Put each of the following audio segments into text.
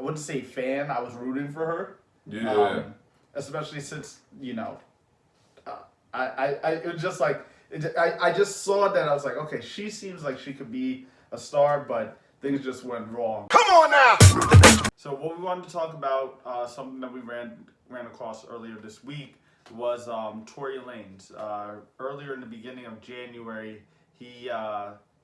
wouldn't say fan. I was rooting for her. Yeah. Especially since it was just like I just saw that. I was like, okay, she seems like she could be a star, but things just went wrong. Come on now. So what we wanted to talk about, something that we ran across earlier this week, was Tory Lanez. Earlier in the beginning of January, he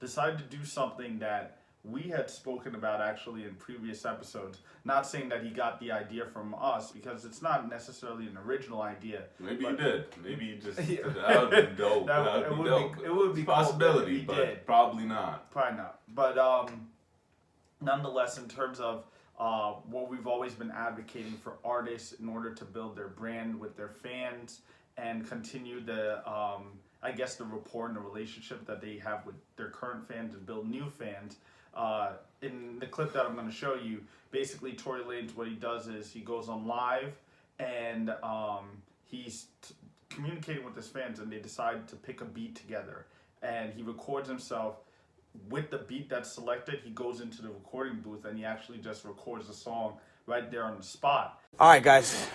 decided to do something that we had spoken about actually in previous episodes. Not saying that he got the idea from us, because it's not necessarily an original idea. Maybe he did. Maybe he just that would be dope. That would be dope. It would be a possibility, cool, but probably not. Probably not. But nonetheless, in terms of what we've always been advocating for artists in order to build their brand with their fans and continue the the rapport and the relationship that they have with their current fans and build new fans. In the clip that I'm going to show you, basically Tory Lanez, what he does is he goes on live and he's communicating with his fans, and they decide to pick a beat together, and he records himself with the beat that's selected. He goes into the recording booth and he actually just records the song right there on the spot. All right, guys.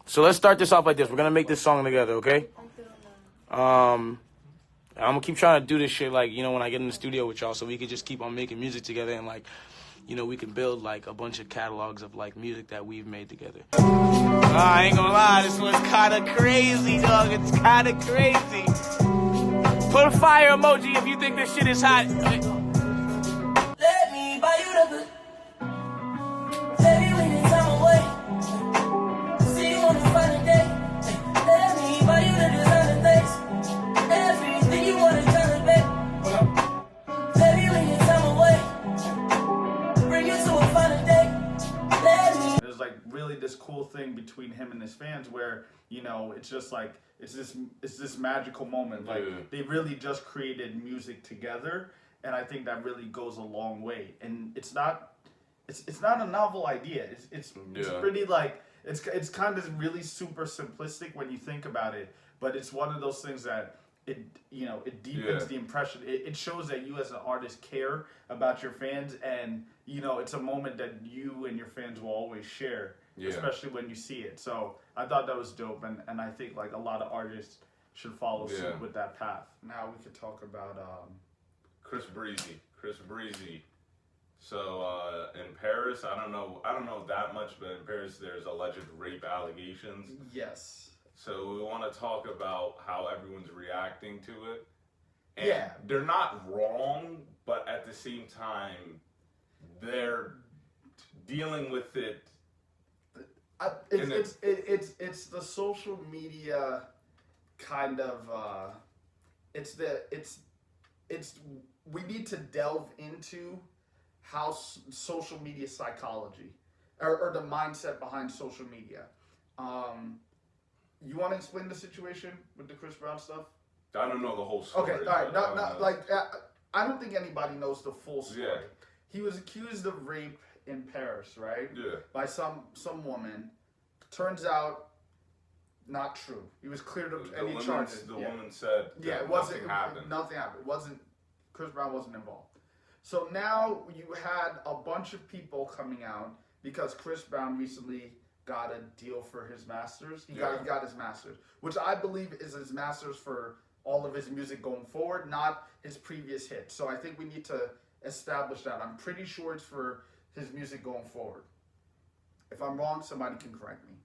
So let's start this off like this. We're gonna make this song together, okay? I'm gonna keep trying to do this shit like, when I get in the studio with y'all, so we could just keep on making music together, and we can build like a bunch of catalogs of like music that we've made together. I ain't gonna lie, this one's kind of crazy, dog. It's kind of crazy. Put a fire emoji if you think this shit is hot. Let me buy you the good. Baby, we need time away. See you on the final day. Let me buy you the designer things. Everything you want is done, babe. Baby, we need time away. Bring you to a final day. Let me. There's like really this cool thing between him and his fans where, it's just like, it's this magical moment. Like, they really just created music together, and I think that really goes a long way. And it's not a novel idea. It's pretty like it's kind of really super simplistic when you think about it. But it's one of those things that it deepens the impression. It shows that you as an artist care about your fans, and it's a moment that you and your fans will always share. Especially when you see it. So I thought that was dope, and I think like a lot of artists should follow suit with that path. Now we could talk about Chris Breezy. So in Paris, I don't know that much, but in Paris there's alleged rape allegations. Yes. So we want to talk about how everyone's reacting to it. And they're not wrong, but at the same time, they're dealing with it. It's the social media kind of we need to delve into how social media psychology or the mindset behind social media. You want to explain the situation with the Chris Brown stuff? I don't know the whole story. Okay, all right. I don't think anybody knows the full story. Yeah. He was accused of rape in Paris, right? Yeah. By some woman. Turns out, not true. He was cleared of any charges. The woman said that nothing happened. Nothing happened. Chris Brown wasn't involved. So now you had a bunch of people coming out because Chris Brown recently got a deal for his masters. He got his masters, which I believe is his masters for all of his music going forward, not his previous hits. So I think we need to establish that. I'm pretty sure it's for his music going forward. If I'm wrong, somebody can correct me.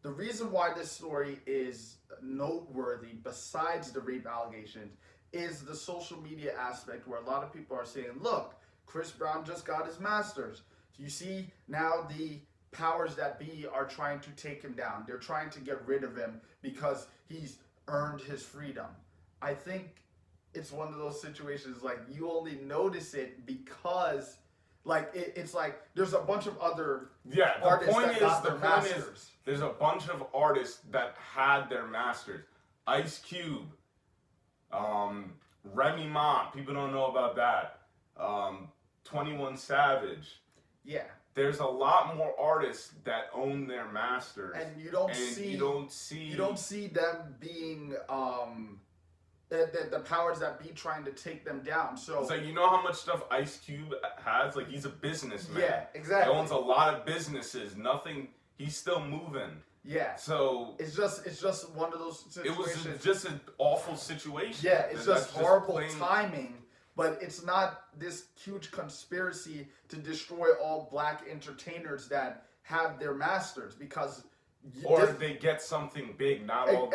The reason why this story is noteworthy, besides the rape allegations, is the social media aspect where a lot of people are saying, look, Chris Brown just got his masters. You see, now the powers that be are trying to take him down. They're trying to get rid of him because he's earned his freedom. I think it's one of those situations like you only notice it because it's like there's a bunch of other artists that got their masters. There's a bunch of artists that had their masters. Ice Cube, Remy Ma, people don't know about that. 21 Savage. Yeah. There's a lot more artists that own their masters, and you don't see them being the powers that be trying to take them down. So it's like, you know how much stuff Ice Cube has? Like, he's a businessman. Yeah, exactly. He owns a lot of businesses. Nothing. He's still moving. Yeah. So it's just one of those situations. It was just an awful situation. Yeah, it's just horrible plain timing. But it's not this huge conspiracy to destroy all black entertainers that have their masters, because or they get something big, not all.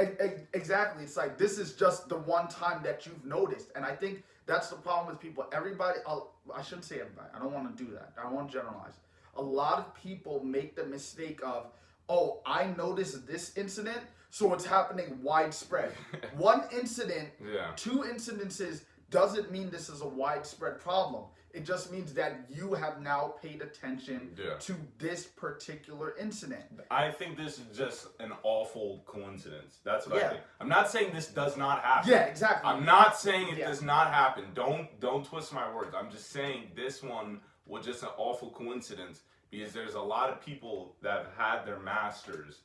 Exactly. It's like, this is just the one time that you've noticed. And I think that's the problem with people. Everybody, I shouldn't say everybody. I don't want to do that. I don't want to generalize. A lot of people make the mistake of, oh, I noticed this incident, so it's happening widespread. One incident, two incidences doesn't mean this is a widespread problem. It just means that you have now paid attention to this particular incident. I think this is just an awful coincidence. That's what I think. I'm not saying this does not happen. Yeah, exactly. I'm not saying it does not happen. Don't twist my words. I'm just saying this one was just an awful coincidence, because there's a lot of people that have had their masters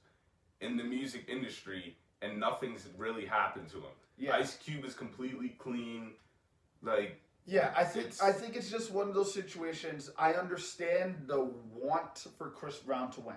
in the music industry and nothing's really happened to them. Yeah. Ice Cube is completely clean. Like, yeah, I think it's just one of those situations. I understand the want for Chris Brown to win.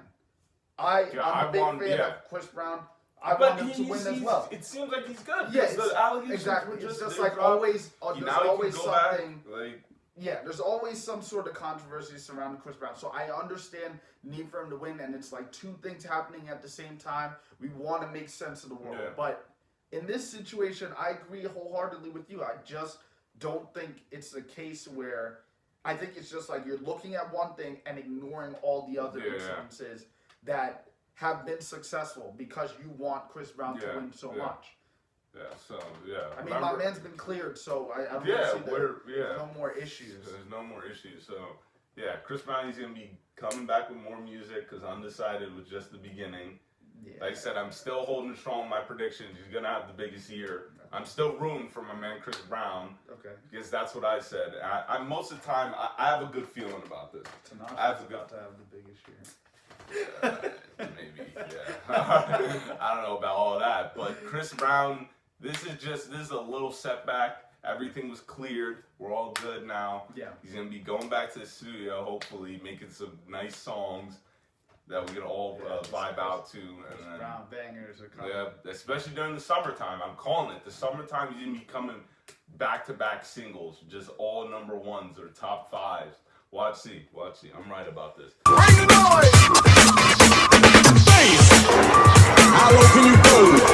I'm a big fan of Chris Brown. I want him to win as well. It seems like he's good. Yeah, exactly. It's just like always. There's always something. Like, yeah, there's always some sort of controversy surrounding Chris Brown. So I understand the need for him to win, and it's like two things happening at the same time. We want to make sense of the world, but in this situation, I agree wholeheartedly with you. I just don't think it's a case where, I think it's just like you're looking at one thing and ignoring all the other incidences that have been successful because you want Chris Brown to win so much. Yeah, so, I mean, my man's been cleared, so I don't see there's no more issues. There's no more issues, so, yeah, Chris Brown, he's going to be coming back with more music, because Understated was just the beginning. Yeah. Like I said, I'm still holding strong my predictions. He's going to have the biggest year. I'm still rooting for my man Chris Brown. Okay. Because that's what I said. I most of the time, I have a good feeling about this. Tanashi's about to have the biggest year. Maybe, yeah. I don't know about all that. But Chris Brown, this is a little setback. Everything was cleared. We're all good now. Yeah. He's going to be going back to the studio, hopefully, making some nice songs that we can all vibe out to. And Brown bangers are coming. Yeah, especially during the summertime. I'm calling it. The summertime, he's going to be coming back-to-back singles, just all number ones or top fives. Watch, see. I'm right about this. Bring the noise! Bass! How low can you go?